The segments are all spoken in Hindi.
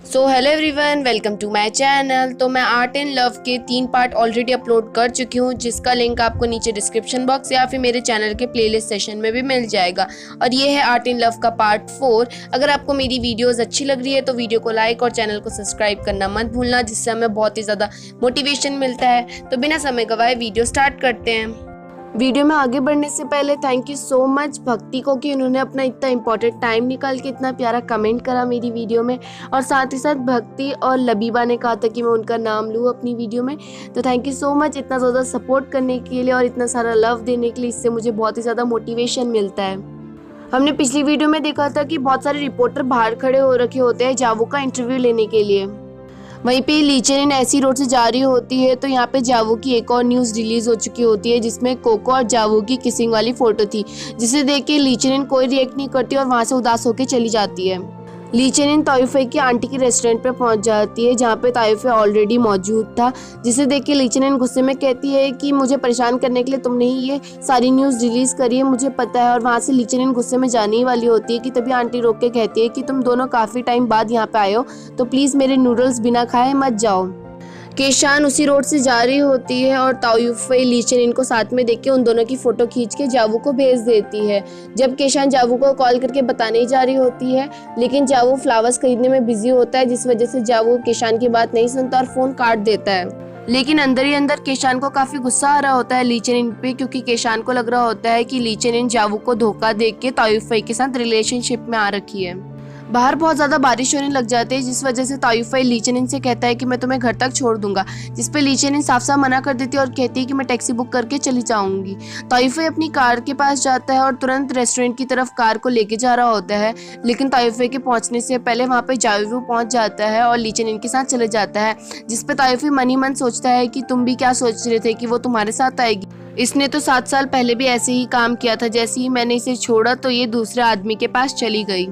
So hello everyone, welcome to my channel. तो मैं आर्ट एंड लव के 3 पार्ट ऑलरेडी अपलोड कर चुकी हूँ, जिसका लिंक आपको नीचे डिस्क्रिप्शन बॉक्स या फिर मेरे चैनल के प्लेलिस्ट सेशन में भी मिल जाएगा। और ये है आर्ट एंड लव का पार्ट 4। अगर आपको मेरी वीडियोस अच्छी लग रही है तो वीडियो को लाइक और चैनल को सब्सक्राइब करना मत भूलना, जिससे हमें बहुत ही ज़्यादा मोटिवेशन मिलता है। तो बिना समय गवाए वीडियो स्टार्ट करते हैं। वीडियो में आगे बढ़ने से पहले थैंक यू सो मच भक्ति को कि उन्होंने अपना इतना इम्पोर्टेंट टाइम निकाल के इतना प्यारा कमेंट करा मेरी वीडियो में। और साथ ही साथ भक्ति और लबीबा ने कहा था कि मैं उनका नाम लूँ अपनी वीडियो में। तो थैंक यू सो मच इतना ज़्यादा सपोर्ट करने के लिए और इतना सारा लव देने के लिए। इससे मुझे बहुत ही ज़्यादा मोटिवेशन मिलता है। हमने पिछली वीडियो में देखा था कि बहुत सारे रिपोर्टर बाहर खड़े हो रखे होते हैं जावू का इंटरव्यू लेने के लिए। वहीं पे ली चेन ऐसी रोड से जा रही होती है तो यहाँ पे जावू की एक और न्यूज़ रिलीज हो चुकी होती है, जिसमें कोको और जावू की किसिंग वाली फोटो थी, जिसे देख के ली चेन कोई रिएक्ट नहीं करती और वहाँ से उदास होकर चली जाती है। ली चेन तायुफे की आंटी के रेस्टोरेंट पे पहुंच जाती है, जहाँ पे तायुफे ऑलरेडी मौजूद था, जिसे देख के ली चेन गुस्से में कहती है कि मुझे परेशान करने के लिए तुमने ही ये सारी न्यूज़ रिलीज़ करी है, मुझे पता है। और वहाँ से ली चेन गुस्से में जाने ही वाली होती है कि तभी आंटी रोक के कहती है कि तुम दोनों काफ़ी टाइम बाद यहाँ पे आए हो, तो प्लीज़ मेरे नूडल्स बिना खाए मत जाओ। केशान उसी रोड से जा रही होती है और तायुफे ली चेन को साथ में देख के उन दोनों की फ़ोटो खींच के जावू को भेज देती है। जब केशान जावू को कॉल करके बताने ही जा रही होती है, लेकिन जावू फ्लावर्स खरीदने में बिजी होता है, जिस वजह से जावू केशान की बात नहीं सुनता और फ़ोन काट देता है। लेकिन अंदर ही अंदर केशान को काफ़ी गुस्सा आ रहा होता है ली चेन पे, क्योंकि केशान को लग रहा होता है कि ली चेन जावू को धोखा दे के तायुफे के साथ रिलेशनशिप में आ रखी है। बाहर बहुत ज़्यादा बारिश होने लग जाती है, जिस वजह से तायुफे ली चेन से कहता है कि मैं तुम्हें घर तक छोड़ दूंगा, जिस पे ली चेन साफ साफ मना कर देती है और कहती है कि मैं टैक्सी बुक करके चली जाऊंगी। तायुफे अपनी कार के पास जाता है और तुरंत रेस्टोरेंट की तरफ कार को लेके जा रहा होता है, लेकिन तायुफे के पहुंचने से पहले वहां पे जावू पहुंच जाता है और ली चेन के साथ चले जाता है, जिस पे तायुफे मन ही मन सोचता है कि तुम भी क्या सोच रहे थे कि वो तुम्हारे साथ आएगी। इसने तो 7 साल पहले भी ऐसे ही काम किया था, जैसे ही मैंने इसे छोड़ा तो ये दूसरे आदमी के पास चली गई।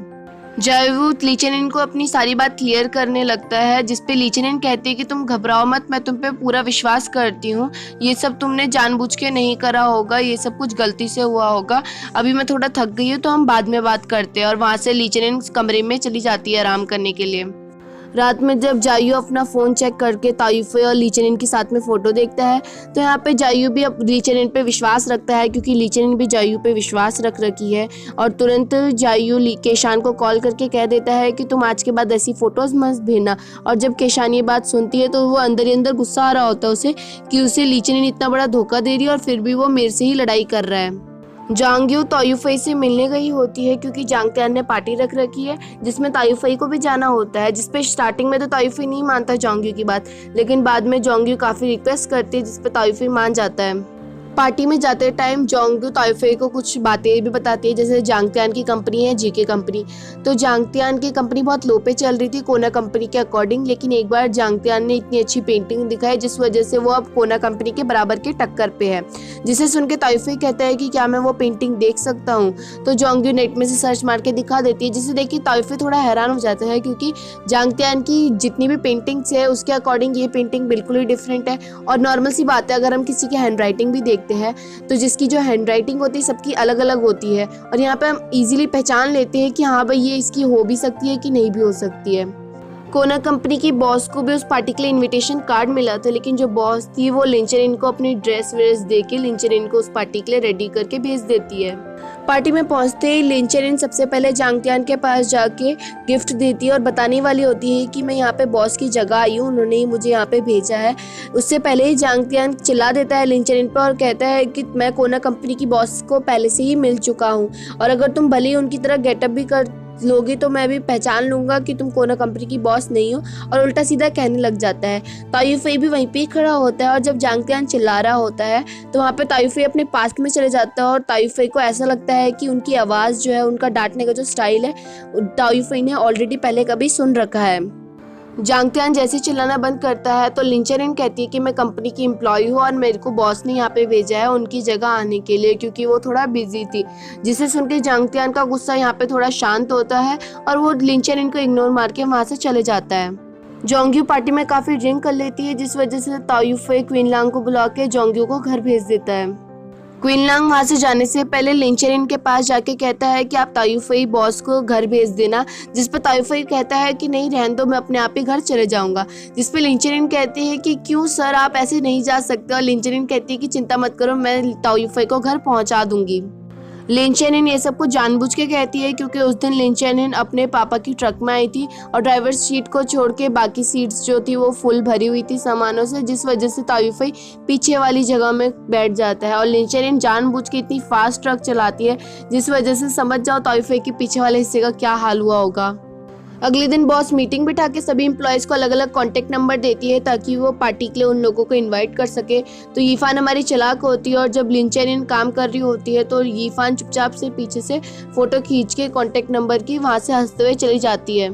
जावू ली चेन को अपनी सारी बात क्लियर करने लगता है, जिसपे ली चेन कहती है कि तुम घबराओ मत, मैं तुम पे पूरा विश्वास करती हूँ, ये सब तुमने जानबूझ के नहीं करा होगा, ये सब कुछ गलती से हुआ होगा। अभी मैं थोड़ा थक गई हूँ तो हम बाद में बात करते हैं। और वहाँ से ली चेन कमरे में चली जाती है आराम करने के लिए। रात में जब जायू अपना फ़ोन चेक करके तायुफे और ली चेन के साथ में फ़ोटो देखता है, तो यहाँ पे जायू भी अब ली चेन पे विश्वास रखता है, क्योंकि ली चेन भी जायू पे विश्वास रख रखी है। और तुरंत जायू केशान को कॉल करके कह देता है कि तुम आज के बाद ऐसी फ़ोटोज़ मत भेजना। और जब केशान ये बात सुनती है तो वो अंदर ही अंदर गुस्सा आ रहा होता है उसे कि उसे ली चेन इतना बड़ा धोखा दे रही है और फिर भी वो मेरे से ही लड़ाई कर रहा है। जांग्यू तायुफे से मिलने गई होती है, क्योंकि जांगत्यान ने पार्टी रख रखी है जिसमें तायुफे को भी जाना होता है, जिसपे स्टार्टिंग में तो तायुफे नहीं मानता जांग्यू की बात, लेकिन बाद में जांग्यू काफ़ी रिक्वेस्ट करती है, जिसपे तायुफे मान जाता है। पार्टी में जाते टाइम जांग्यू तायुफे को कुछ बातें भी बताती है, जैसे जांगत्यान की कंपनी है जीके कंपनी। तो जांगत्यान की कंपनी बहुत लो पे चल रही थी कोना कंपनी के अकॉर्डिंग, लेकिन एक बार जांगत्यान ने इतनी अच्छी पेंटिंग दिखाई जिस वजह से वो अब कोना कंपनी के बराबर के टक्कर पे है, जिसे सुन के तायुफे कहता है कि क्या मैं वो पेंटिंग देख सकता हूँ। तो जांग्यू नेट में से सर्च मार के दिखा देती है, जिसे देख के तायुफे थोड़ा हैरान हो जाता है, क्योंकि जांगत्यान की जितनी भी पेंटिंग्स है उसके अकॉर्डिंग ये पेंटिंग बिल्कुल ही डिफरेंट है। और नॉर्मल सी बात है, अगर हम किसी की हैंड राइटिंग भी देखते हैं तो जिसकी जो हैंड राइटिंग होती है सबकी अलग अलग होती है, और यहाँ पे हम इजीली पहचान लेते हैं कि हाँ भाई ये इसकी हो भी सकती है कि नहीं भी हो सकती है। कोना कंपनी की बॉस को भी उस पार्टी के लिए इनविटेशन कार्ड मिला था, लेकिन जो बॉस थी वो ली चेन को अपनी ड्रेस व्रेस दे के ली चेन को उस पार्टी के लिए रेडी करके भेज देती है। पार्टी में पहुंचते ही ली चेन सबसे पहले जांगत्यान के पास जाके गिफ्ट देती है और बताने वाली होती है कि मैं यहाँ पे बॉस की जगह आई हूँ, उन्होंने ही मुझे यहाँ पे भेजा है। उससे पहले ही जांगत्यान चिल्ला देता है ली चेन पर और कहता है कि मैं कोना कंपनी की बॉस को पहले से ही मिल चुका हूँ, और अगर तुम भले ही उनकी तरह गेटअप भी कर लोगी तो मैं भी पहचान लूंगा कि तुम कोना कंपनी की बॉस नहीं हो, और उल्टा सीधा कहने लग जाता है। तायुफे भी वहीं पे खड़ा होता है, और जब जांगत्यान चिल्ला रहा होता है तो वहाँ पे तायुफे अपने पास्ट में चले जाता है, और तायुफे को ऐसा लगता है कि उनकी आवाज़ जो है, उनका डांटने का जो स्टाइल है, तायुफे ने ऑलरेडी पहले कभी सुन रखा है। जांगत्यान जैसे चिल्लाना बंद करता है तो ली चेन कहती है कि मैं कंपनी की एम्प्लॉय हूँ और मेरे को बॉस ने यहाँ पे भेजा है उनकी जगह आने के लिए, क्योंकि वो थोड़ा बिजी थी। जिसे सुन के जांगत्यान का गुस्सा यहाँ पे थोड़ा शांत होता है और वो ली चेन को इग्नोर मार के वहाँ से चले जाता है। जांग्यू पार्टी में काफ़ी ड्रिंक कर लेती है, जिस वजह से तायुफे क्वीन लांग को बुला के जांग्यू को घर भेज देता है। क्वीन लांग वहाँ से जाने से पहले लिन चेनिन के पास जाके कहता है कि आप तायुफई बॉस को घर भेज देना, जिस पर तायुफई कहता है कि नहीं रहने दो, मैं अपने आप ही घर चले जाऊंगा। जिस पे लिन चेनिन कहती है कि क्यों सर, आप ऐसे नहीं जा सकते, और लिन चेनिन कहती है कि चिंता मत करो, मैं तायुफई को घर पहुंचा दूंगी। लिन चेनिन ये सब कुछ जानबूझ के कहती है क्योंकि उस दिन लिन चेनिन अपने पापा की ट्रक में आई थी और ड्राइवर सीट को छोड़ के बाकी सीट्स जो थी वो फुल भरी हुई थी सामानों से, जिस वजह से तायुफई पीछे वाली जगह में बैठ जाता है। और लिन चेनिन जानबूझ के इतनी फास्ट ट्रक चलाती है जिस वजह से समझ जाओ तायुफई के पीछे वाले हिस्से का क्या हाल हुआ होगा। अगले दिन बॉस मीटिंग बिठा के सभी एम्प्लॉयज़ को अलग अलग कॉन्टैक्ट नंबर देती है ताकि वो पार्टी के लिए उन लोगों को इनवाइट कर सके। तो यीफान हमारी चालाक होती है और जब लिन चेनिन काम कर रही होती है तो यीफान चुपचाप से पीछे से फोटो खींच के कॉन्टैक्ट नंबर की वहाँ से हंसते हुए चली जाती है।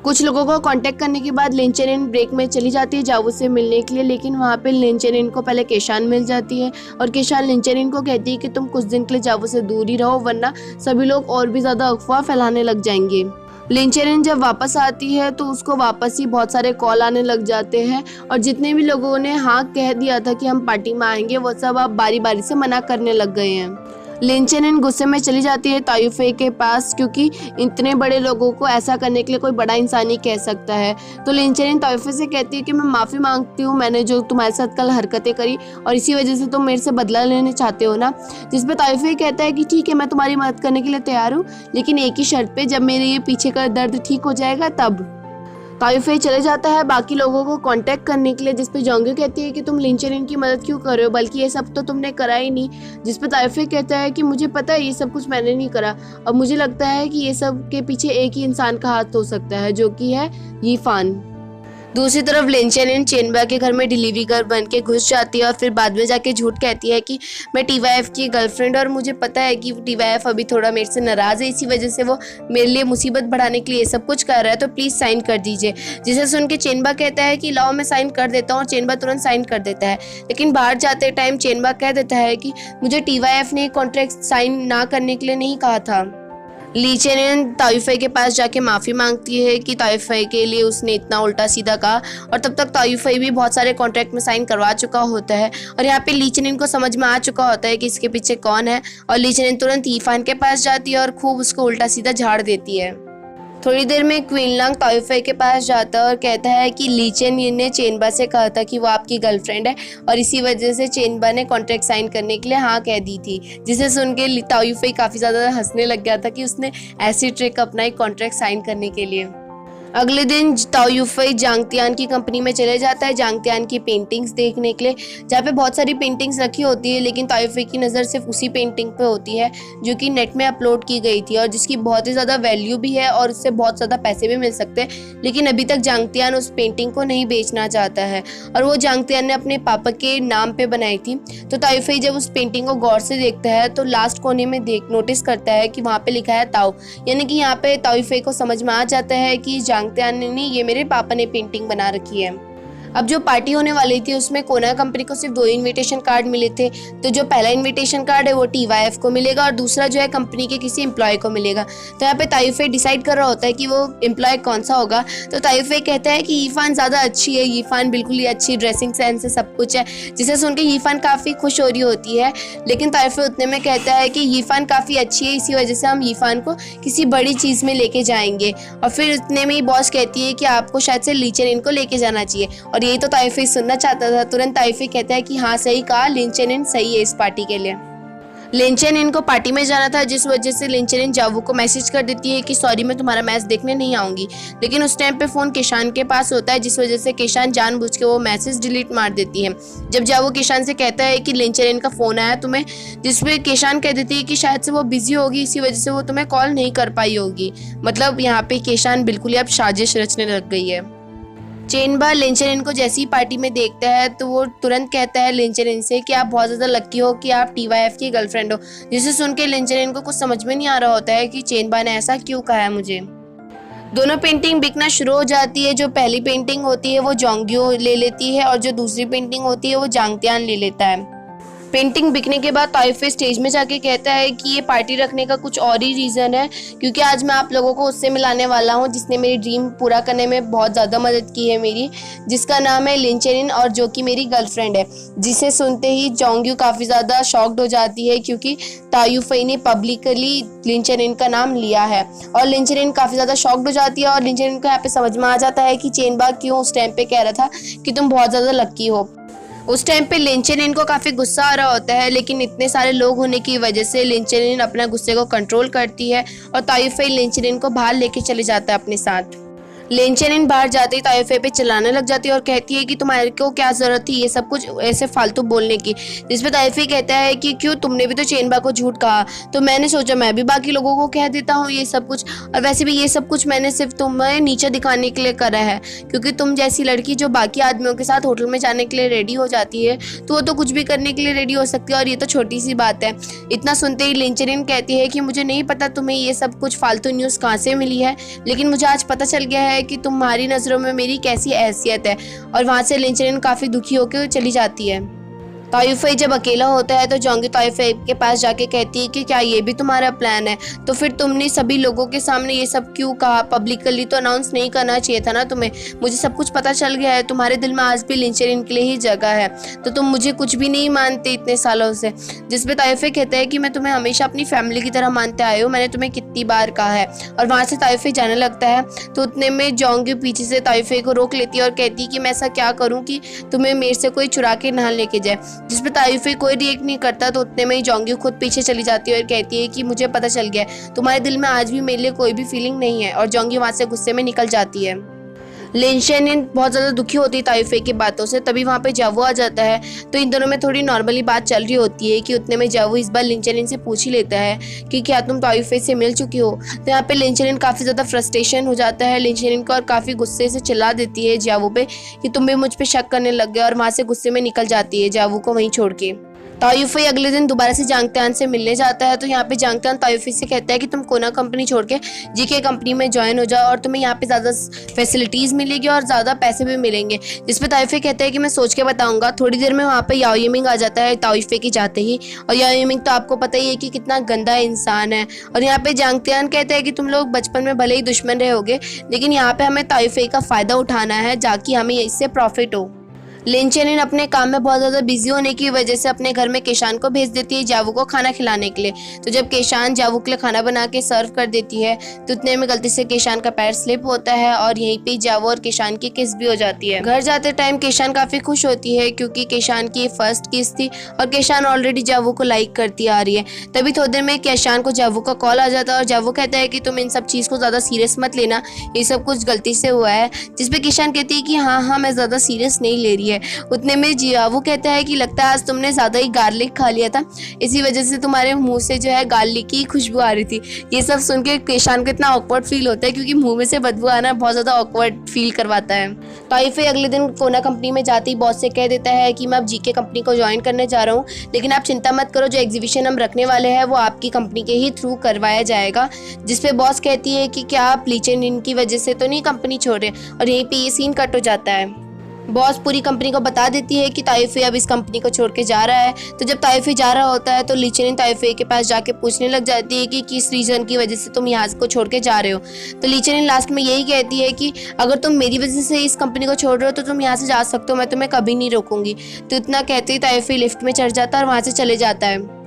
कुछ लोगों को कांटेक्ट करने के बाद लिन चेनिन ब्रेक में चली जाती है जावू से मिलने के लिए, लेकिन वहाँ पे लिन चेनिन को पहले केशान मिल जाती है और केशान लिन चेनिन को कहती है कि तुम कुछ दिन के लिए जावू से दूर ही रहो वरना सभी लोग और भी ज़्यादा अफवाह फैलाने लग जाएंगे। लिन चेनिन जब वापस आती है तो उसको वापस ही बहुत सारे कॉल आने लग जाते हैं और जितने भी लोगों ने हाँ कह दिया था कि हम पार्टी में आएंगे वो सब अब बारी बारी से मना करने लग गए हैं। लिन चेनिन गुस्से में चली जाती है तायुफई के पास क्योंकि इतने बड़े लोगों को ऐसा करने के लिए कोई बड़ा इंसान ही कह सकता है। तो लिन चेनिन तायुफई से कहती है कि मैं माफ़ी मांगती हूँ, मैंने जो तुम्हारे साथ कल हरकतें करी और इसी वजह से तुम मेरे से बदला लेने चाहते हो ना। जिस पे तायुफई कहता है कि ठीक है, मैं तुम्हारी मदद करने के लिए तैयार हूँ, लेकिन एक ही शर्त पे, जब मेरे ये पीछे का दर्द ठीक हो जाएगा तब। तायुफई चले जाता है बाकी लोगों को कांटेक्ट करने के लिए, जिस पे जोंग्यो कहती है कि तुम लिन चेनिन की मदद क्यों कर रहे हो, बल्कि ये सब तो तुमने करा ही नहीं। जिस पे तायुफई कहता है कि मुझे पता है ये सब कुछ मैंने नहीं करा और मुझे लगता है कि ये सब के पीछे एक ही इंसान का हाथ हो सकता है जो कि है यीफान। दूसरी तरफ लिन चेनिन चेनबा के घर में डिलीवरी गर्ल बन के घुस जाती है और फिर बाद में जाके झूठ कहती है कि मैं टीवाईएफ की गर्लफ्रेंड और मुझे पता है कि टीवाईएफ अभी थोड़ा मेरे से नाराज़ है, इसी वजह से वो मेरे लिए मुसीबत बढ़ाने के लिए सब कुछ कर रहा है, तो प्लीज़ साइन कर दीजिए। जिसे सुन के चेनबा कहता है कि लाओ मैं साइन कर देता हूँ और चेनबा तुरंत साइन कर देता है। लेकिन बाहर जाते टाइम चेनबा कह देता है कि मुझे टीवाईएफ ने कॉन्ट्रैक्ट साइन ना करने के लिए नहीं कहा था। ली चेनिन तायुफई के पास जाके माफ़ी मांगती है कि तायुफई के लिए उसने इतना उल्टा सीधा कहा और तब तक तायुफई भी बहुत सारे कॉन्ट्रैक्ट में साइन करवा चुका होता है और यहाँ पे ली चेनिन को समझ में आ चुका होता है कि इसके पीछे कौन है और ली चेनिन तुरंत यीफान के पास जाती है और खूब उसको उल्टा सीधा झाड़ देती है। थोड़ी देर में क्वीन लांग तायुफई के पास जाता है और कहता है कि ली चेनिन ने चेनबा से कहा था कि वो आपकी गर्लफ्रेंड है और इसी वजह से चेनबा ने कॉन्ट्रैक्ट साइन करने के लिए हाँ कह दी थी। जिसे सुन के तायुफई काफ़ी ज़्यादा हंसने लग गया था कि उसने ऐसी ट्रिक अपनाई कॉन्ट्रैक्ट साइन करने के लिए। अगले दिन तायुफई जांगतियान की कंपनी में चले जाता है जांगतियान की पेंटिंग्स देखने के लिए, जहाँ पे बहुत सारी पेंटिंग्स रखी होती है, लेकिन तायुफई की नज़र सिर्फ उसी पेंटिंग पे होती है जो कि नेट में अपलोड की गई थी और जिसकी बहुत ही ज़्यादा वैल्यू भी है और उससे बहुत ज़्यादा पैसे भी मिल सकते हैं। लेकिन अभी तक जांगतियान उस पेंटिंग को नहीं बेचना चाहता है और वो जांगतियान ने अपने पापा के नाम पर बनाई थी। तो तायुफई जब उस पेंटिंग को गौर से देखता है तो लास्ट कोने में नोटिस करता है कि वहाँ पर लिखा है ताओ, यानी कि यहाँ पे तायुफई को समझ में आ जाता है कि जांगतियान ने ये मेरे पापा ने पेंटिंग बना रखी है। अब जो पार्टी होने वाली थी उसमें कोना कंपनी को सिर्फ 2 इनविटेशन कार्ड मिले थे, तो जो पहला इनविटेशन कार्ड है वो टीवाईएफ को मिलेगा और दूसरा जो है कंपनी के किसी एम्प्लॉय को मिलेगा। तो यहाँ पे तायुफई डिसाइड कर रहा होता है कि वो एम्प्लॉय कौन सा होगा। तो तायुफई कहता है कि यीफान ज़्यादा अच्छी है, यीफान बिल्कुल ही अच्छी ड्रेसिंग सेंस है, सब कुछ है, जिसे सुन के यीफान काफ़ी खुश हो रही होती है। लेकिन तायुफई उतने में कहता है कि यीफान काफ़ी अच्छी है, इसी वजह से हम यीफान को किसी बड़ी चीज़ में लेके जाएंगे। और फिर उतने में ही बॉस कहती है कि आपको शायद से ली चेनिन को लेके जाना चाहिए और यही तो तायुफई सुनना चाहता था। तुरंत तायुफई कहता है कि हाँ सही कहा, लिन चेनिन सही है इस पार्टी के लिए। लिन चेनिन को पार्टी में जाना था, जिस वजह से लिन चेनिन जावू को मैसेज कर देती है कि सॉरी मैं तुम्हारा मैच देखने नहीं आऊँगी। लेकिन उस टाइम पे फ़ोन केशान के पास होता है, जिस वजह से केशान जानबूझ के वो मैसेज डिलीट मार देती है। जब जावू केशान से कहता है कि लिन चेनिन का फ़ोन आया तुम्हें, जिसपे केशान कह देती है कि शायद से वो बिजी होगी, इसी वजह से वो तुम्हें कॉल नहीं कर पाई होगी। मतलब यहाँ पे केशान बिल्कुल ही अब साजिश रचने लग गई है। चेनबा लिन चेनिन को जैसी पार्टी में देखता है तो वो तुरंत कहता है लिन चेनिन से कि आप बहुत ज़्यादा लकी हो कि आप टीवाईएफ की गर्लफ्रेंड हो। जिसे सुन के लिन चेनिन को कुछ समझ में नहीं आ रहा होता है कि चेनबा ने ऐसा क्यों कहा है मुझे। दोनों पेंटिंग बिकना शुरू हो जाती है। जो पहली पेंटिंग होती है वो जोंग्यो ले लेती है और जो दूसरी पेंटिंग होती है वो जांगतियान ले लेता है। पेंटिंग बिकने के बाद ताइफे स्टेज में जाके कहता है कि ये पार्टी रखने का कुछ और ही रीज़न है, क्योंकि आज मैं आप लोगों को उससे मिलाने वाला हूँ जिसने मेरी ड्रीम पूरा करने में बहुत ज़्यादा मदद की है मेरी, जिसका नाम है लिन चेनिन और जो कि मेरी गर्लफ्रेंड है। जिसे सुनते ही जोंग्यू काफ़ी ज़्यादा शॉक्ड हो जाती है, क्योंकि तायुफई ने पब्लिकली लिन चेनिन का नाम लिया है। और लिन चेनिन काफ़ी ज़्यादा शॉक्ड हो जाती है और लिन चेनिन को यहाँ पे समझ में आ जाता है कि चेनबा क्यों उस टाइम पे कह रहा था कि तुम बहुत ज़्यादा लक्की हो। उस टाइम पे लिन चेनिन को काफ़ी गुस्सा आ रहा होता है, लेकिन इतने सारे लोग होने की वजह से लिन चेनिन अपना गुस्से को कंट्रोल करती है और तायुफे लिन चेनिन को बाहर लेके चले जाता है अपने साथ। लिन चेनिन बाहर जाते ही तायुफे पे चिल्लाने लग जाती है और कहती है कि तुम्हारे को क्या ज़रूरत थी ये सब कुछ ऐसे फालतू बोलने की। जिसपे तायुफे कहता है कि क्यों, तुमने भी तो चेनबा को झूठ कहा, तो मैंने सोचा मैं भी बाकी लोगों को कह देता हूँ ये सब कुछ, और वैसे भी ये सब कुछ मैंने सिर्फ तुम्हें नीचे दिखाने के लिए करा है, क्योंकि तुम जैसी लड़की जो बाकी आदमियों के साथ होटल में जाने के लिए रेडी हो जाती है तो वो तो कुछ भी करने के लिए रेडी हो सकती है और ये तो छोटी सी बात है। इतना सुनते ही लिन चेनिन कहती है कि मुझे नहीं पता तुम्हें ये सब कुछ फालतू न्यूज़ कहाँ से मिली है, लेकिन मुझे आज पता चल गया है कि तुम्हारी नज़रों में मेरी कैसी हैसियत है। और वहाँ से लिन चेनिन काफ़ी दुखी होकर चली जाती है। तायुफे जब अकेला होता है तो जोंग्यू तायुफे के पास जाके कहती है कि क्या ये भी तुम्हारा प्लान है, तो फिर तुमने सभी लोगों के सामने ये सब क्यों कहा, पब्लिकली तो अनाउंस नहीं करना चाहिए था ना तुम्हें। मुझे सब कुछ पता चल गया है, तुम्हारे दिल में आज भी लिन चेनिन के लिए ही जगह है, तो तुम मुझे कुछ भी नहीं मानते इतने सालों से। जिसपे तायुफे कहता है कि मैं तुम्हें हमेशा अपनी फैमिली की तरह मानते आए हो, मैंने तुम्हें कितनी बार कहा है। और वहाँ से तायुफे जाने लगता है तो उतने में जोंग्यू पीछे से तायुफे को रोक लेती है और कहती है कि मैं ऐसा क्या करूँ कि तुम्हें मेरे से कोई चुरा के ना लेके जाए। जिस पे तायुफे कोई रिएक्ट नहीं करता तो उतने में ही जोंग्यू खुद पीछे चली जाती है और कहती है कि मुझे पता चल गया तुम्हारे दिल में आज भी मेरे लिए कोई भी फीलिंग नहीं है, और जोंग्यू वहाँ से गुस्से में निकल जाती है। लिन चेनिन बहुत ज़्यादा दुखी होती है तायुफे की बातों से, तभी वहाँ पे जावो आ जाता है। तो इन दोनों में थोड़ी नॉर्मली बात चल रही होती है कि उतने में जावो इस बार लिन चेनिन से पूछ ही लेता है कि क्या तुम तायुफे से मिल चुकी हो। तो यहाँ पे लिन चेनिन काफ़ी ज़्यादा फ्रस्ट्रेशन हो जाता है लिन चेनिन को और काफ़ी गुस्से से चिल्ला देती है जावो पे कि तुम भी मुझ पर शक करने लग गए, और वहाँ से गुस्से में निकल जाती है जावो को वहीं छोड़ के। तायुफे अगले दिन दोबारा से जांगत्यान से मिलने जाता है। तो यहाँ पे जांगत्यान तायुफे से कहता है कि तुम कोना कंपनी छोड़ के जीके कंपनी में ज्वाइन हो जाओ और तुम्हें यहाँ पे ज़्यादा फैसिलिटीज़ मिलेगी और ज़्यादा पैसे भी मिलेंगे। जिस पे तायुफे कहता है कि मैं सोच के बताऊंगा। थोड़ी देर में वहाँ पे याओ यिमिंग आ जाता है तायुफे के जाते ही, और याओ यिमिंग तो आपको पता ही है कि कितना गंदा इंसान है। और यहाँ पे जांगत्यान कहता है कि तुम लोग बचपन में भले ही दुश्मन रहे होगे, लेकिन यहाँ पे हमें तायुफे का फ़ायदा उठाना है जाकि हमें इससे प्रॉफिट हो। लिन चेनिन अपने काम में बहुत ज़्यादा बिजी होने की वजह से अपने घर में केशान को भेज देती है जावो को खाना खिलाने के लिए। तो जब केशान जावो के लिए खाना बना के सर्व कर देती है तो उतने में गलती से केशान का पैर स्लिप होता है और यहीं पे जावो और केशान की किस भी हो जाती है। घर जाते टाइम केशान काफ़ी खुश होती है क्योंकि केशान की फर्स्ट किस थी और केशान ऑलरेडी जावो को लाइक करती आ रही है। तभी थोड़ी देर में केशान को जावो का कॉल आ जाता है और जावो कहता है कि तुम इन सब चीज़ को ज़्यादा सीरियस मत लेना, ये सब कुछ गलती से हुआ है। जिसपे केशान कहती है कि हाँ मैं ज़्यादा सीरियस नहीं ले रही है। उतने में जावो कहता है कि लगता है आज तुमने ज़्यादा ही गार्लिक खा लिया था, इसी वजह से तुम्हारे मुंह से जो है गार्लिक की खुशबू आ रही थी। ये सब सुन के केशान को इतना ऑकवर्ड फील होता है क्योंकि मुंह में से बदबू आना बहुत ज़्यादा ऑकवर्ड फील करवाता है। तायुफे अगले दिन कोना कंपनी में जाते ही बॉस से कह देता है कि मैं अब जीके कंपनी को ज्वाइन करने जा रहा हूँ, लेकिन आप चिंता मत करो, जो एग्जीबिशन हम रखने वाले हैं वो आपकी कंपनी के ही थ्रू करवाया जाएगा। जिसपे बॉस कहती है कि क्या आप ली चेनिन की वजह से तो नहीं कंपनी छोड़ रहे, और यहीं पे ये सीन कट हो जाता है। बॉस पूरी कंपनी को बता देती है कि तायुफे अब इस कंपनी को छोड़ के जा रहा है। तो जब तायुफे जा रहा होता है तो ली चेनिन तायुफे के पास जाके पूछने लग जाती है कि किस रीज़न की वजह से तुम यहाँ को छोड़ के जा रहे हो। तो ली चेनिन लास्ट में यही कहती है कि अगर तुम मेरी वजह से इस कंपनी को छोड़ रहे हो तो तुम यहाँ से जा सकते हो, मैं तुम्हें कभी नहीं रोकूंगी। तो इतना कहते ही तायुफे लिफ्ट में चढ़ जाता है और वहाँ से चले जाता है।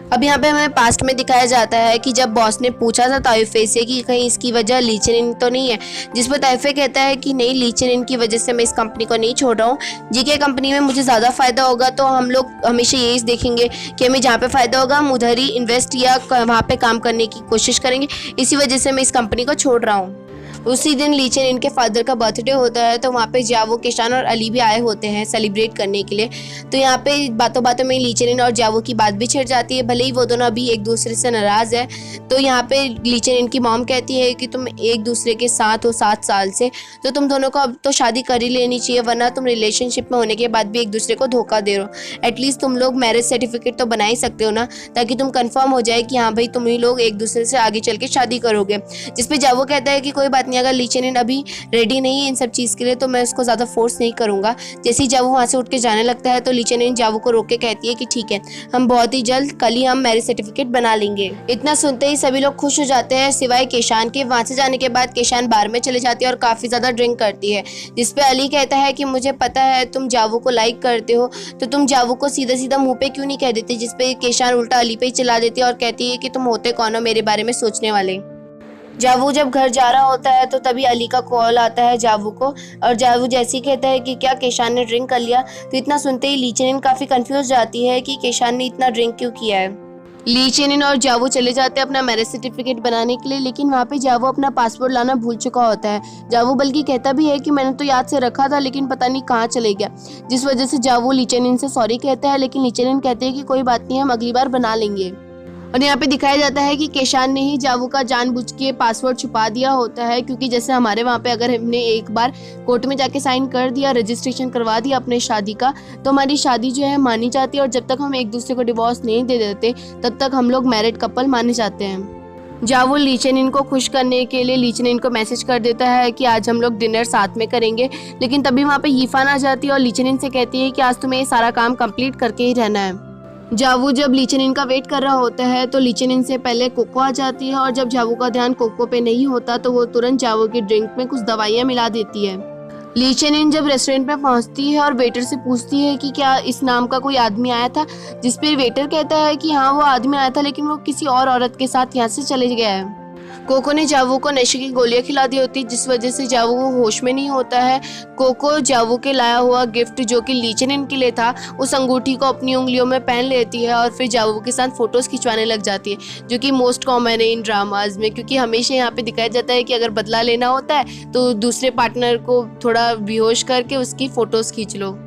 अब यहाँ पे हमें पास्ट में दिखाया जाता है कि जब बॉस ने पूछा था तायुफे से कि कहीं इसकी वजह ली चेनिन तो नहीं है, जिस पर तायुफे कहता है कि नहीं, ली चेनिन की वजह से मैं इस कंपनी को नहीं छोड़ रहा हूँ। जीके कंपनी में मुझे ज़्यादा फ़ायदा होगा तो हम लोग हमेशा यही देखेंगे कि हमें जहाँ पे फ़ायदा होगा हम उधर ही इन्वेस्ट या वहाँ पे काम करने की कोशिश करेंगे, इसी वजह से मैं इस कंपनी को छोड़ रहा हूँ। उसी दिन ली चेनिन के फादर का बर्थडे होता है तो वहाँ पे जावो, केशान और अली भी आए होते हैं सेलिब्रेट करने के लिए। तो यहाँ पे बातों बातों में ली चेनिन और जावो की बात भी छिड़ जाती है, भले ही वो दोनों अभी एक दूसरे से नाराज़ है। तो यहाँ पे ली चेनिन की मॉम कहती है कि तुम एक दूसरे के साथ हो 7 साल से, तो तुम दोनों को अब तो शादी कर ही लेनी चाहिए, वरना तुम रिलेशनशिप में होने के बाद भी एक दूसरे को धोखा दे रहे हो। एटलीस्ट तुम लोग मैरिज सर्टिफिकेट तो बना ही सकते हो ना, ताकि तुम कन्फर्म हो जाए कि हाँ भाई तुम ही लोग एक दूसरे से आगे चल के शादी करोगे। जिसपे जावो कहता है कि कोई बात बात नहीं, अगर ली चेनिन अभी रेडी नहीं है इन सब चीज़ के लिए तो मैं उसको ज़्यादा फोर्स नहीं करूँगा। जैसे ही जावू वहाँ से उठ के जाने लगता है तो ली चेनिन जावू को रोक के कहती है कि ठीक है, हम बहुत ही जल्द कल ही हम मैरिज सर्टिफिकेट बना लेंगे। इतना सुनते ही सभी लोग खुश हो जाते हैं सिवाय केशान के। वहाँ से जाने के बाद केशान बार में चले जाती है और काफ़ी ज़्यादा ड्रिंक करती है, जिसपे अली कहता है कि मुझे पता है तुम जावू को लाइक करते हो, तो तुम जावू को सीधा सीधा मुंह पे क्यों नहीं कह देते। जिसपे केशान उल्टा अली पे ही चिल्ला देती है और कहती है कि तुम होते कौन हो मेरे बारे में सोचने वाले। जावू जब घर जा रहा होता है तो तभी अली का कॉल आता है जावू को, और जावू जैसे ही कहता है कि क्या केशान ने ड्रिंक कर लिया, तो इतना सुनते ही ली चेनिन काफ़ी कंफ्यूज जाती है कि केशान ने इतना ड्रिंक क्यों किया है। ली चेनिन और जावू चले जाते हैं अपना मैरिज सर्टिफिकेट बनाने के लिए, लेकिन वहाँ पे जावू अपना पासपोर्ट लाना भूल चुका होता है। जावू बल्कि कहता भी है कि मैंने तो याद से रखा था लेकिन पता नहीं कहाँ चले गया, जिस वजह से जावू ली चेनिन से सॉरी कहता है, लेकिन ली चेनिन कहते हैं कि कोई बात नहीं, हम अगली बार बना लेंगे। और यहाँ पे दिखाया जाता है कि केशान ने ही जावू का जानबूझ के पासवर्ड छुपा दिया होता है, क्योंकि जैसे हमारे वहाँ पे अगर हमने एक बार कोर्ट में जाके साइन कर दिया, रजिस्ट्रेशन करवा दिया अपने शादी का, तो हमारी शादी जो है मानी जाती है, और जब तक हम एक दूसरे को डिवोर्स नहीं दे देते तब तक हम लोग मैरिड कपल माने जाते हैं। जावू ली चेनिन को खुश करने के लिए ली चेनिन को मैसेज कर देता है कि आज हम लोग डिनर साथ में करेंगे, लेकिन तभी वहाँ पे यीफान आ जाती है और ली चेनिन से कहती है कि आज तुम्हें ये सारा काम कंप्लीट करके ही रहना है। जावू जब ली चेनिन का वेट कर रहा होता है तो ली चेनिन से पहले कोको आ जाती है, और जब जावू का ध्यान कोको पे नहीं होता तो वो तुरंत जावू की ड्रिंक में कुछ दवाइयाँ मिला देती है। ली चेनिन जब रेस्टोरेंट में पहुंचती है और वेटर से पूछती है कि क्या इस नाम का कोई आदमी आया था, जिसपे वेटर कहता है कि हाँ वो आदमी आया था लेकिन वो किसी और औरत के साथ यहाँ से चले गया है। कोको ने जावू को नशे की गोलियां खिला दी होती, जिस वजह से जावू होश में नहीं होता है। कोको जावू के लाया हुआ गिफ्ट जो कि ली चेनिन के लिए था, उस अंगूठी को अपनी उंगलियों में पहन लेती है और फिर जावू के साथ फोटोज खिंचवाने लग जाती है, जो कि मोस्ट कॉमन है इन ड्रामाज में, क्योंकि हमेशा यहाँ पे दिखाया जाता है कि अगर बदला लेना होता है तो दूसरे पार्टनर को थोड़ा बेहोश करके उसकी फोटोज खींच लो।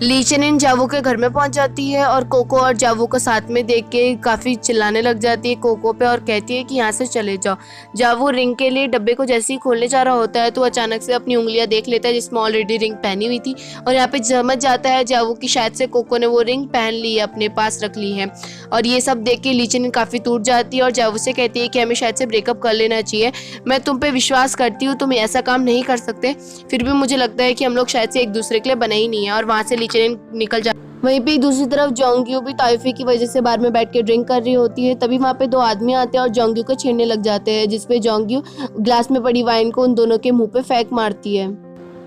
ली चेनिन जावू के घर में पहुंच जाती है और कोको और जावू को साथ में देख के काफ़ी चिल्लाने लग जाती है कोको पे, और कहती है कि यहाँ से चले जाओ। जावू रिंग के लिए डब्बे को जैसे ही खोलने जा रहा होता है तो अचानक से अपनी उंगलियां देख लेता है जिसमें ऑलरेडी रिंग पहनी हुई थी, और यहाँ पे समझ जाता है जावू की शायद से कोको ने वो रिंग पहन ली है, अपने पास रख ली है। और ये सब देख के ली चेनिन काफ़ी टूट जाती है और जावू से कहती है कि हमें शायद से ब्रेकअप कर लेना चाहिए। मैं तुम पे विश्वास करती हूँ, तुम ऐसा काम नहीं कर सकते, फिर भी मुझे लगता है कि हम लोग शायद से एक दूसरे के लिए बने ही नहीं है। और वहाँ से ली चेनिन निकल वहीं पे दूसरी तरफ जोंग्यू भी ताइफी की वजह से बार में बैठ के ड्रिंक कर रही होती है। तभी वहाँ पे दो आदमी आते हैं और जोंग्यू को छेड़ने लग जाते हैं, जिसपे जोंग्यू ग्लास में पड़ी वाइन को उन दोनों के मुंह पे फेंक मारती है।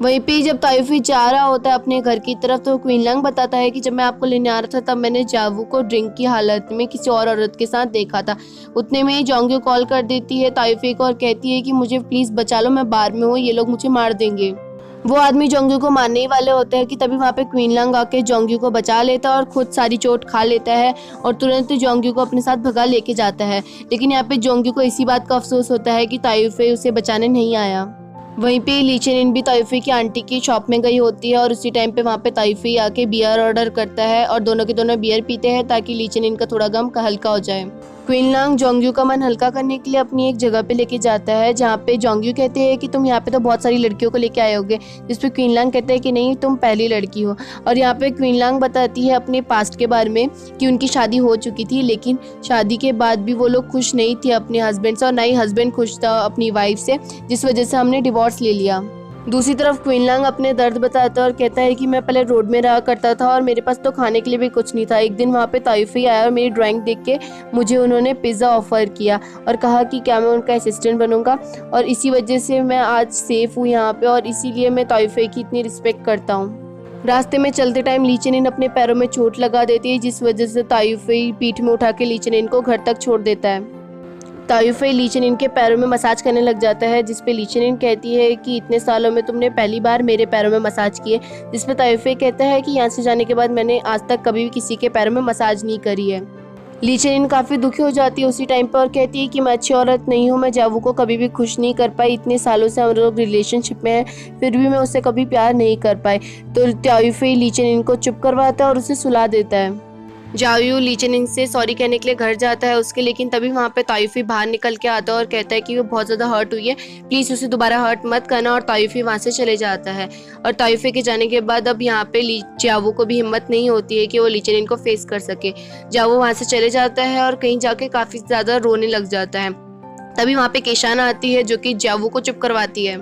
वहीं पे जब ताइफी जा रहा होता है अपने घर की तरफ तो क्वीनलैंग बताता है कि जब मैं आपको लेने आ रहा था तब मैंने जावू को ड्रिंक की हालत में किसी और औरत के साथ देखा था। उतने में जोंग्यू कॉल कर देती है ताइफी को और कहती है कि मुझे प्लीज़ बचा लो, मैं बार में हूँ, ये लोग मुझे मार देंगे। वो आदमी जोंग्यू को मारने ही वाले होते हैं कि तभी वहाँ पे क्वीनलैंग आके जोंग्यू को बचा लेता है और खुद सारी चोट खा लेता है और तुरंत जोंग्यू को अपने साथ भगा लेके जाता है। लेकिन यहाँ पे जोंग्यू को इसी बात का अफसोस होता है कि ताइफी उसे बचाने नहीं आया। वहीं पे ली चेनिन भी ताइफी की आंटी की शॉप में गई होती है और उसी टाइम पे वहाँ पे ताइफी आके बियर ऑर्डर करता है और दोनों के दोनों बियर पीते हैं ताकि ली चेनिन का थोड़ा गम हल्का हो जाए। क्वीनलैंग जोंग्यू का मन हल्का करने के लिए अपनी एक जगह पे लेके जाता है जहाँ पे जोंग्यू कहते हैं कि तुम यहाँ पे तो बहुत सारी लड़कियों को लेके आए होगे, जिस पे क्वीनलैंग कहते हैं कि नहीं तुम पहली लड़की हो। और यहाँ पे क्वीनलैंग बताती है अपने पास्ट के बारे में कि उनकी शादी हो चुकी थी, लेकिन शादी के बाद भी वो लोग खुश नहीं थे अपने हस्बैंड से और ना ही हस्बैंड खुश था अपनी वाइफ से, जिस वजह से हमने डिवोर्स ले लिया। दूसरी तरफ क्वीनलैंग अपने दर्द बताता है और कहता है कि मैं पहले रोड में रहा करता था और मेरे पास तो खाने के लिए भी कुछ नहीं था। एक दिन वहाँ पे ताइफी आया और मेरी ड्राइंग देख के मुझे उन्होंने पिज़्ज़ा ऑफ़र किया और कहा कि क्या मैं उनका असिस्टेंट बनूंगा, और इसी वजह से मैं आज सेफ़ हूँ यहाँ पे और इसीलिए मैं ताइफी की इतनी रिस्पेक्ट करता हूँ। रास्ते में चलते टाइम ली चेनिन अपने पैरों में चोट लगा देती है, जिस वजह से ताइफी पीठ में उठा के ली चेनिन को घर तक छोड़ देता है। ताइफी ली चेनिन के पैरों में मसाज करने लग जाता है, जिसपे ली चेनिन कहती है कि इतने सालों में तुमने पहली बार मेरे पैरों में मसाज किए, जिसपे ताइफी कहता है कि यहाँ से जाने के बाद मैंने आज तक कभी भी किसी के पैरों में मसाज नहीं करी है। ली चेनिन काफ़ी दुखी हो जाती है उसी टाइम पर और कहती है कि मैं अच्छी औरत नहीं हूँ, मैं जावू को कभी भी खुश नहीं कर पाई, इतने सालों से हम लोग रिलेशनशिप में हैं फिर भी मैं उससे कभी प्यार नहीं कर पाई। तो ताइफी ली चेनिन को चुप करवाता है और उसे सुला देता है। जावू ली चेनिन से सॉरी कहने के लिए घर जाता है उसके, लेकिन तभी वहाँ पे ताइफी बाहर निकल के आता है और कहता है कि वो बहुत ज़्यादा हर्ट हुई है, प्लीज़ उसे दोबारा हर्ट मत करना, और ताइफी वहाँ से चले जाता है। और ताइफी के जाने के बाद अब यहाँ पे जावू को भी हिम्मत नहीं होती है कि वो ली चेनिन को फेस कर सके। जावू वहाँ से चले जाता है और कहीं जाके काफ़ी ज़्यादा रोने लग जाता है। तभी वहाँ पे केशान आती है जो कि जावू को चुप करवाती है।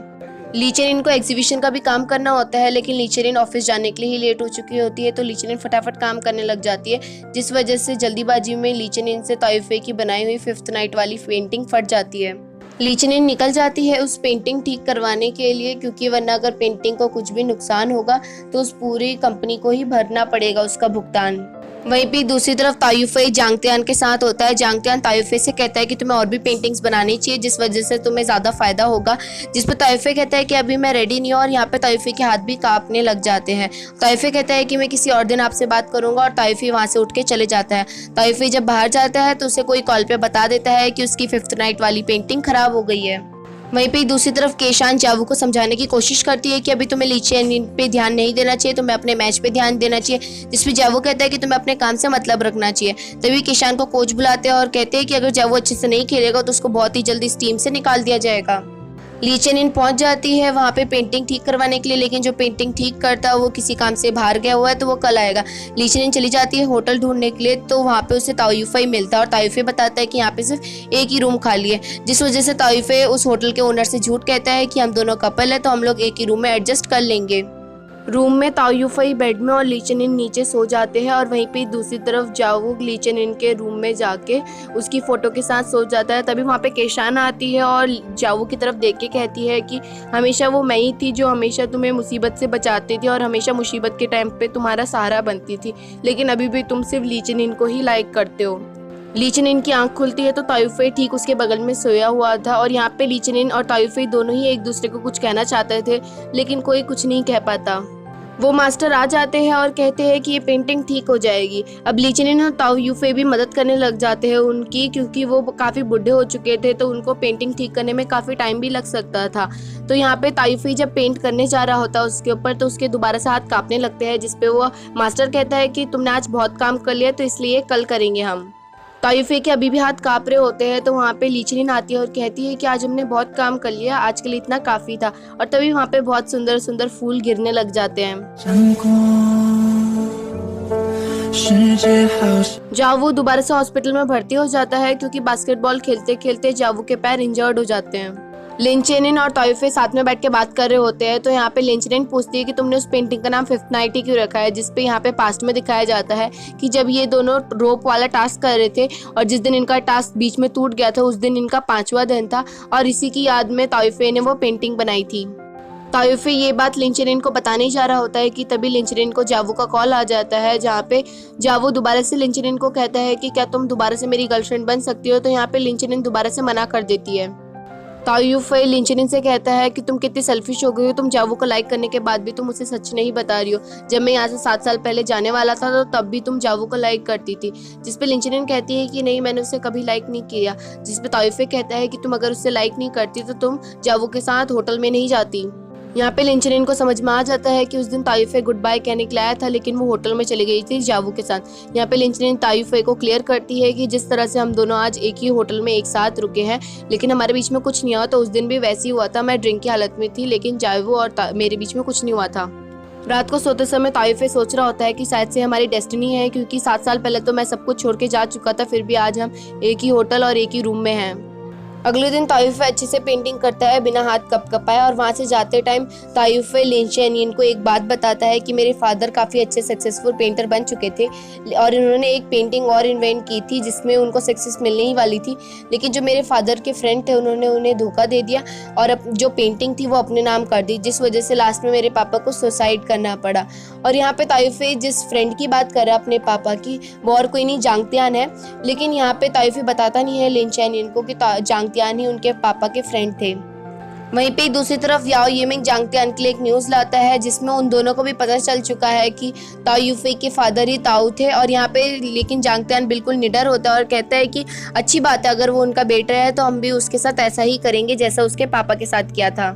ली चेनिन को एग्जीबिशन का भी काम करना होता है, लेकिन ली चेनिन ऑफिस जाने के लिए ही लेट हो चुकी होती है, तो ली चेनिन फटाफट काम करने लग जाती है, जिस वजह से जल्दीबाजी में ली चेनिन से ताइफे की बनाई हुई फिफ्थ नाइट वाली पेंटिंग फट जाती है। ली चेनिन निकल जाती है उस पेंटिंग ठीक करवाने के लिए, क्योंकि वरना अगर पेंटिंग को कुछ भी नुकसान होगा तो उस पूरी कंपनी को ही भरना पड़ेगा उसका भुगतान। वहीं पे दूसरी तरफ तायुफे जांगतियान के साथ होता है। जांगतियान तायुफे से कहता है कि तुम्हें और भी पेंटिंग्स बनानी चाहिए जिस वजह से तुम्हें ज़्यादा फायदा होगा, जिस पर तायुफे कहता है कि अभी मैं रेडी नहीं हूँ, और यहाँ पे तायुफे के हाथ भी कांपने लग जाते हैं। तायुफे कहता है कि मैं किसी और दिन आपसे बात करूंगा, और तायुफे वहाँ से उठ के चले जाता है। तायुफे जब बाहर जाता है तो उसे कोई कॉल पे बता देता है कि उसकी फिफ्थ नाइट वाली पेंटिंग खराब हो गई है। वहीं पे दूसरी तरफ केशान जावू को समझाने की कोशिश करती है कि अभी तुम्हें ली चेनिन पे ध्यान नहीं देना चाहिए, तुम्हें अपने मैच पे ध्यान देना चाहिए, जिसपे जावू कहता है कि तुम्हें अपने काम से मतलब रखना चाहिए। तभी केशान को कोच बुलाते हैं और कहते हैं कि अगर जावू अच्छे से नहीं खेलेगा तो उसको बहुत ही जल्दी इस टीम से निकाल दिया जाएगा। ली चेनिन पहुंच जाती है वहाँ पे पेंटिंग ठीक करवाने के लिए, लेकिन जो पेंटिंग ठीक करता है वो किसी काम से बाहर गया हुआ है, तो वो कल आएगा। ली चेनिन चली जाती है होटल ढूंढने के लिए, तो वहाँ पे उसे तायुफे ही मिलता है, और तायुफे बताता है कि यहाँ पे सिर्फ एक ही रूम खाली है, जिस वजह से तायुफे उस होटल के ओनर से झूठ कहता है कि हम दोनों कपल है तो हम लोग एक ही रूम में एडजस्ट कर लेंगे। रूम में तायुफे बेड में और ली चेनिन नीचे सो जाते हैं, और वहीं पे दूसरी तरफ जावू ली चेनिन के रूम में जाके उसकी फ़ोटो के साथ सो जाता है। तभी वहाँ पे केशान आती है और जावू की तरफ देख के कहती है कि हमेशा वो मैं ही थी जो हमेशा तुम्हें मुसीबत से बचाती थी और हमेशा मुसीबत के टाइम पे तुम्हारा सहारा बनती थी, लेकिन अभी भी तुम सिर्फ ली चेनिन को ही लाइक करते हो। ली चेनिन की आंख खुलती है तो तायुफे ठीक उसके बगल में सोया हुआ था, और यहाँ पे ली चेनिन और तायुफे दोनों ही एक दूसरे को कुछ कहना चाहते थे, लेकिन कोई कुछ नहीं कह पाता। वो मास्टर आ जाते हैं और कहते हैं कि ये पेंटिंग ठीक हो जाएगी। अब ली चेनिन और तायुफे भी मदद करने लग जाते हैं उनकी, क्योंकि वो काफ़ी बूढ़े हो चुके थे तो उनको पेंटिंग ठीक करने में काफ़ी टाइम भी लग सकता था। तो यहाँ पे तायुफे जब पेंट करने जा रहा होता है उसके ऊपर, तो उसके दोबारा से हाथ कांपने लगते हैं, जिसपे वो मास्टर कहता है कि तुमने आज बहुत काम कर लिया तो इसलिए कल करेंगे हम। तायुफे के अभी भी हाथ कांप रहे होते हैं, तो वहाँ पे ली चेनिन आती है और कहती है कि आज हमने बहुत काम कर लिया, आज के लिए इतना काफ़ी था, और तभी वहाँ पे बहुत सुंदर सुंदर फूल गिरने लग जाते हैं। जावू दोबारा से हॉस्पिटल में भर्ती हो जाता है, क्योंकि बास्केटबॉल खेलते खेलते जावू के पैर इंजर्ड हो जाते हैं। ली चेनिन और तायुफे साथ में बैठ के बात कर रहे होते हैं, तो यहाँ पे ली चेनिन पूछती है कि तुमने उस पेंटिंग का नाम फिफ्थ नाइट ही क्यों रखा है, जिसपे यहाँ पे पास्ट में दिखाया जाता है कि जब ये दोनों रोप वाला टास्क कर रहे थे और जिस दिन इनका टास्क बीच में टूट गया था उस दिन इनका 5वां दिन था, और इसी की याद में तायुफे ने वो पेंटिंग बनाई थी। तायुफे ये बात ली चेनिन को बताने जा रहा होता है कि तभी ली चेनिन को जावू का कॉल आ जाता है, जहाँ पे जावू दोबारा से ली चेनिन को कहता है कि क्या तुम दोबारा से मेरी गर्लफ्रेंड बन सकती हो, तो यहाँ पे ली चेनिन दोबारा से मना कर देती है। तायुफे ली चेनिन से कहता है कि तुम कितनी सेल्फिश हो गई हो, तुम जावू को लाइक करने के बाद भी तुम मुझे सच नहीं बता रही हो, जब मैं यहाँ से 7 साल पहले जाने वाला था तो तब भी तुम जावू को लाइक करती थी, जिसपे ली चेनिन कहती है कि नहीं, मैंने उसे कभी लाइक नहीं किया, जिसपे तायुफे कहता है कि तुम अगर उससे लाइक नहीं करती तो तुम जावू के साथ होटल में नहीं जाती। यहाँ पे ली चेनिन को समझ में आ जाता है कि उस दिन तायुफे गुड बाय कहने के लिए आया था, लेकिन वो होटल में चली गई थी जावू के साथ। यहाँ पे ली चेनिन तायुफे को क्लियर करती है कि जिस तरह से हम दोनों आज एक ही होटल में एक साथ रुके हैं, लेकिन हमारे बीच में कुछ नहीं हुआ, तो उस दिन भी वैसे ही हुआ था, मैं ड्रिंक की हालत में थी, लेकिन जावू और मेरे बीच में कुछ नहीं हुआ था। रात को सोते समय तायुफे सोच रहा होता है कि शायद से हमारी डेस्टिनी है, क्योंकि 7 साल पहले तो मैं सब कुछ छोड़ के जा चुका था, फिर भी आज हम एक ही होटल और एक ही रूम में हैं। अगले दिन तायुफे अच्छे से पेंटिंग करता है बिना हाथ कपकपाए, और वहाँ से जाते टाइम तायुफे ली चेनिन को एक बात बताता है कि मेरे फादर काफ़ी अच्छे सक्सेसफुल पेंटर बन चुके थे, और इन्होंने एक पेंटिंग और इन्वेंट की थी जिसमें उनको सक्सेस मिलने ही वाली थी, लेकिन जो मेरे फादर के फ्रेंड थे उन्होंने उन्हें धोखा दे दिया और जो पेंटिंग थी वो अपने नाम कर दी, जिस वजह से लास्ट में मेरे पापा को सुसाइड करना पड़ा। और यहाँ पे तायुफे जिस फ्रेंड की बात कर रहा है अपने पापा की, वो और कोई नहीं जांगतियान है, लेकिन यहाँ पे तायुफे बताता नहीं है ली चेनिन को कि जांगतियान ही उनके पापा के फ्रेंड थे। वहीं पे दूसरी तरफ याओ येमिंग जांगतियान के लिए एक न्यूज़ लाता है, जिसमें उन दोनों को भी पता चल चुका है कि तायुफे के फादर ही ताऊ थे, और यहाँ पे लेकिन जांगतियान बिल्कुल निडर होता है और कहता है कि अच्छी बात है, अगर वो उनका बेटा है तो हम भी उसके साथ ऐसा ही करेंगे जैसा उसके पापा के साथ किया था।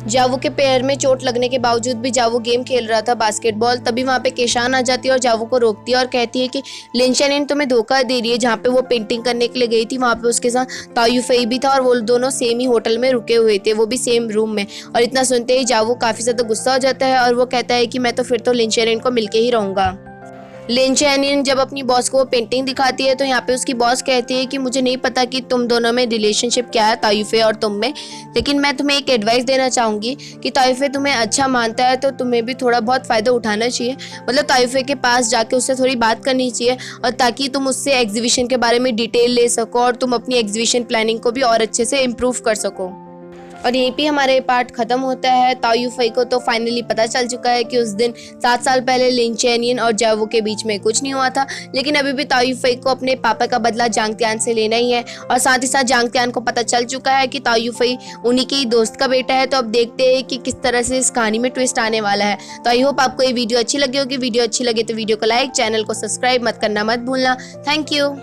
जावू के पैर में चोट लगने के बावजूद भी जावू गेम खेल रहा था बास्केटबॉल, तभी वहाँ पे केशान आ जाती है और जावू को रोकती है और कहती है कि ली चेनिन तुम्हें धोखा दे रही है, जहाँ पे वो पेंटिंग करने के लिए गई थी वहाँ पे उसके साथ तायुफे भी था, और वो दोनों सेम ही होटल में रुके हुए थे, वो भी सेम रूम में। और इतना सुनते ही जावू काफ़ी ज़्यादा गुस्सा हो जाता है और वो कहता है कि मैं तो फिर तो ली चेनिन को मिलके ही रहूँगा। लिन चैनियन जब अपनी बॉस को पेंटिंग दिखाती है तो यहाँ पे उसकी बॉस कहती है कि मुझे नहीं पता कि तुम दोनों में रिलेशनशिप क्या है, तायुफे और तुम में, लेकिन मैं तुम्हें एक एडवाइस देना चाहूँगी कि तायुफे तुम्हें अच्छा मानता है तो तुम्हें भी थोड़ा बहुत फ़ायदा उठाना चाहिए। मतलब तायुफे के पास जाके उससे थोड़ी बात करनी चाहिए, और ताकि तुम उससे एग्जीबिशन के बारे में डिटेल ले सको और तुम अपनी एग्जीबिशन प्लानिंग को भी और अच्छे से इम्प्रूव कर सको। और यहीं पे हमारे पार्ट ख़त्म होता है। तायुफे को तो फाइनली पता चल चुका है कि उस दिन 7 साल पहले लिन चैनियन और जावो के बीच में कुछ नहीं हुआ था, लेकिन अभी भी तायुफे को अपने पापा का बदला जांग तियान से लेना ही है। और साथ ही साथ जांग तियान को पता चल चुका है कि तायुफे उन्हीं के ही दोस्त का बेटा है। तो अब देखते हैं कि किस तरह से इस कहानी में ट्विस्ट आने वाला है। तो आई होप आपको ये वीडियो अच्छी लगी होगी। वीडियो अच्छी लगे तो वीडियो को लाइक, चैनल को सब्सक्राइब मत करना मत भूलना। Thank you.